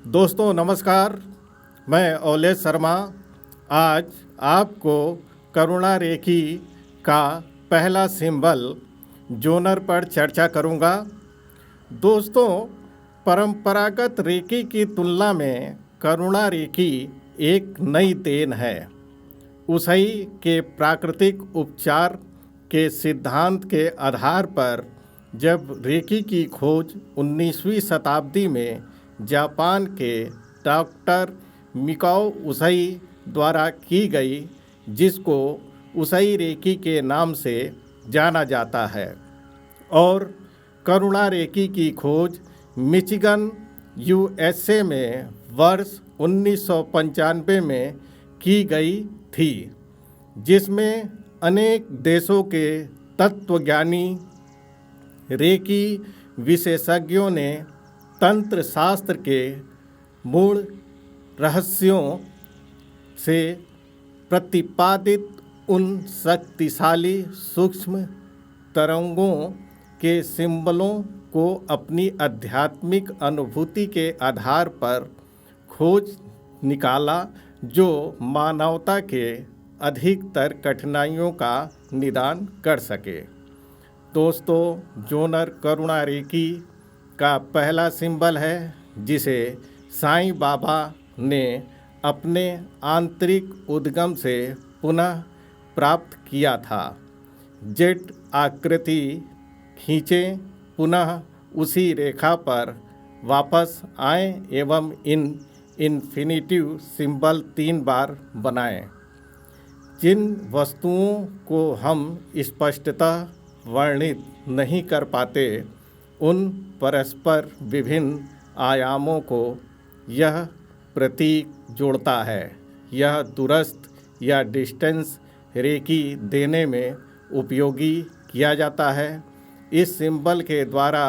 दोस्तों नमस्कार। मैं ओलेश शर्मा आज आपको करुणा रेखी का पहला सिंबल जोनर पर चर्चा करूंगा। दोस्तों, परंपरागत रेखी की तुलना में करुणा रेखी एक नई देन है। उसई के प्राकृतिक उपचार के सिद्धांत के आधार पर जब रेकी की खोज 19वीं शताब्दी में जापान के डॉक्टर मिकाओ उसई द्वारा की गई, जिसको उसई रेकी के नाम से जाना जाता है, और करुणा रेकी की खोज मिचिगन यूएसए में वर्ष 1995 में की गई थी, जिसमें अनेक देशों के तत्वज्ञानी रेकी विशेषज्ञों ने तंत्र शास्त्र के मूल रहस्यों से प्रतिपादित उन शक्तिशाली सूक्ष्म तरंगों के सिंबलों को अपनी आध्यात्मिक अनुभूति के आधार पर खोज निकाला, जो मानवता के अधिकतर कठिनाइयों का निदान कर सके। दोस्तों, जोनर करुणा रेकी का पहला सिंबल है, जिसे साईं बाबा ने अपने आंतरिक उद्गम से पुनः प्राप्त किया था। जेट आकृति खींचें, पुनः उसी रेखा पर वापस आएं एवं इन्फिनिटिव सिंबल 3 बार बनाएं। जिन वस्तुओं को हम स्पष्टतः वर्णित नहीं कर पाते, उन परस्पर विभिन्न आयामों को यह प्रतीक जोड़ता है। यह दूरस्थ या डिस्टेंस रेकी देने में उपयोगी किया जाता है। इस सिंबल के द्वारा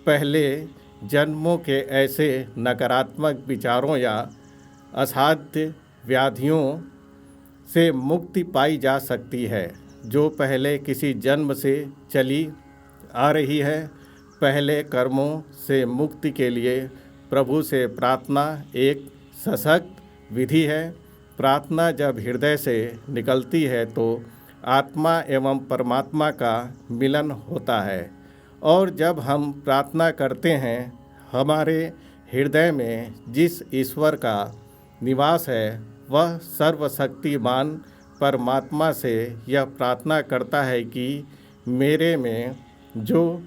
पहले जन्मों के ऐसे नकारात्मक विचारों या असाध्य व्याधियों से मुक्ति पाई जा सकती है, जो पहले किसी जन्म से चली आ रही है। पहले कर्मों से मुक्ति के लिए प्रभु से प्रार्थना एक सशक्त विधि है। प्रार्थना जब हृदय से निकलती है तो आत्मा एवं परमात्मा का मिलन होता है, और जब हम प्रार्थना करते हैं, हमारे हृदय में जिस ईश्वर का निवास है, वह सर्वशक्तिमान परमात्मा से यह प्रार्थना करता है कि मेरे में जो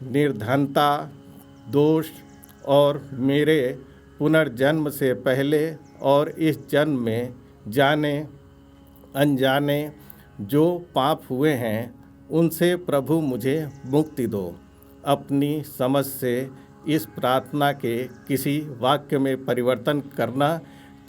निर्धनता, दोष और मेरे पुनर्जन्म से पहले और इस जन्म में जाने अनजाने जो पाप हुए हैं, उनसे प्रभु मुझे मुक्ति दो। अपनी समझ से इस प्रार्थना के किसी वाक्य में परिवर्तन करना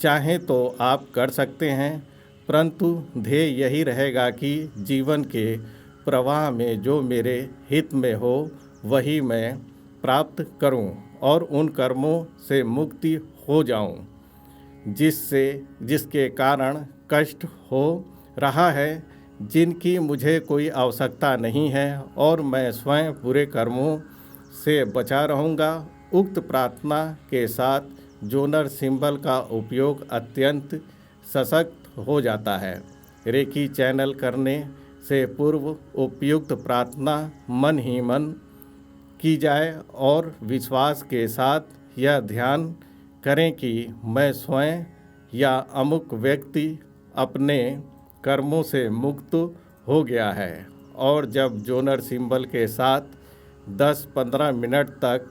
चाहें तो आप कर सकते हैं, परंतु ध्येय यही रहेगा कि जीवन के प्रवाह में जो मेरे हित में हो वही मैं प्राप्त करूं और उन कर्मों से मुक्ति हो जाऊं जिसके कारण कष्ट हो रहा है, जिनकी मुझे कोई आवश्यकता नहीं है, और मैं स्वयं बुरे कर्मों से बचा रहूँगा। उक्त प्रार्थना के साथ जोनर सिंबल का उपयोग अत्यंत सशक्त हो जाता है। रेकी चैनल करने से पूर्व उपयुक्त प्रार्थना मन ही मन की जाए और विश्वास के साथ यह ध्यान करें कि मैं स्वयं या अमुक व्यक्ति अपने कर्मों से मुक्त हो गया है। और जब जोनर सिंबल के साथ 10-15 मिनट तक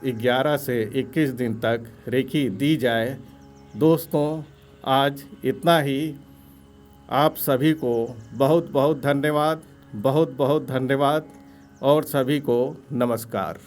11 से 21 दिन तक रेकी दी जाए। दोस्तों, आज इतना ही। आप सभी को बहुत बहुत धन्यवाद, बहुत बहुत धन्यवाद, और सभी को नमस्कार।